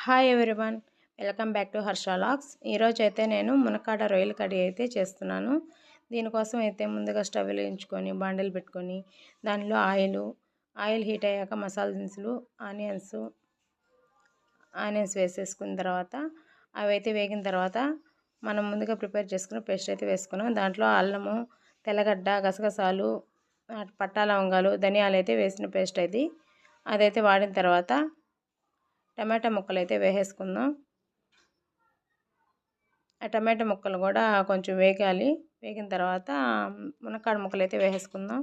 Hi everyone, welcome back to Harsha logs. ఈరోజు అయితే నేను మునక్కాడ రొయ్యల కర్రీ అయితే చేస్తున్నాను. దీనికోసం అయితే ముందుగా స్టవ్ వెలిగించుకొని బాండిల్ పెట్టుకొని దానిలో ఆయిల్ హీట్ అయ్యాక మసాలా దినుసులు ఆనియన్స్ వేసేసుకున్న తర్వాత అవి అయితే వేగిన తర్వాత మనం ముందుగా ప్రిపేర్ చేసుకున్న పేస్ట్ అయితే వేసుకున్నాం. దాంట్లో అల్లము, తెల్లగడ్డ, గసగసాలు, పట్టా లవంగాలు, ధనియాలు అయితే వేసిన పేస్ట్ అదైతే వాడిన తర్వాత టమాటా ముక్కలు అయితే వేసేసుకుందాం. ఆ టమాటా ముక్కలు కూడా కొంచెం వేగాలి. వేగిన తర్వాత మునక్కాడ ముక్కలు అయితే వేసేసుకుందాం.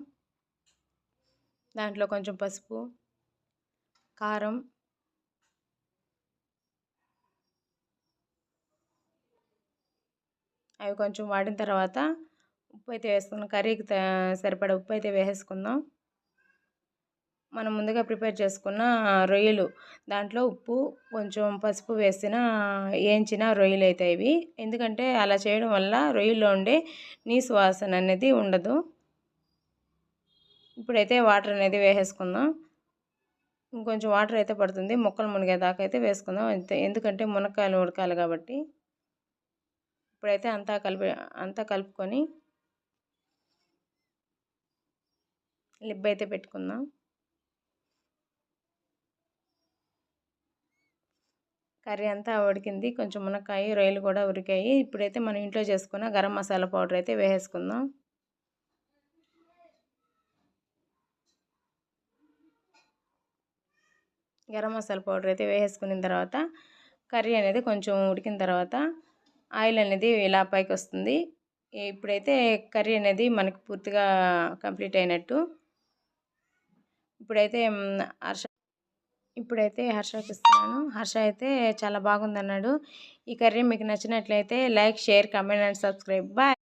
దాంట్లో కొంచెం పసుపు, కారం, అవి కొంచెం వాడిన తర్వాత ఉప్పు అయితే వేసుకుందాం. కర్రీకి సరిపడా ఉప్పు అయితే వేసేసుకుందాం. మనం ముందుగా ప్రిపేర్ చేసుకున్న రొయ్యలు, దాంట్లో ఉప్పు కొంచెం పసుపు వేయించిన రొయ్యలు అయితే ఇవి. ఎందుకంటే అలా చేయడం వల్ల రొయ్యల్లో ఉండే నీసు వాసన అనేది ఉండదు. ఇప్పుడైతే వాటర్ అనేది వేసేసుకుందాం. ఇంకొంచెం వాటర్ అయితే పడుతుంది, ముక్కలు మునిగేదాకా అయితే వేసుకుందాం. ఎందుకంటే మునక్కాయలు ఉడకాలి కాబట్టి. ఇప్పుడైతే అంతా కలుపుకొని లిడ్ అయితే పెట్టుకుందాం. కర్రీ అంతా ఉడికింది, కొంచెం మునక్కాయ రొయ్యలు కూడా ఉడికాయి. ఇప్పుడైతే మనం ఇంట్లో చేసుకున్న గరం మసాలా పౌడర్ అయితే వేసేసుకుందాం. గరం మసాలా పౌడర్ అయితే వేసేసుకున్న తర్వాత కర్రీ అనేది కొంచెం ఉడికిన తర్వాత ఆయిల్ అనేది ఇలా పైకి వస్తుంది. ఇప్పుడైతే కర్రీ అనేది మనకు పూర్తిగా కంప్లీట్ అయినట్టు. ఇప్పుడైతే హర్షకి ఇస్తున్నాను. హర్ష అయితే చాలా బాగుందన్నాడు. ఈ కర్రీ మీకు నచ్చినట్లయితే like, share, comment and subscribe. Bye.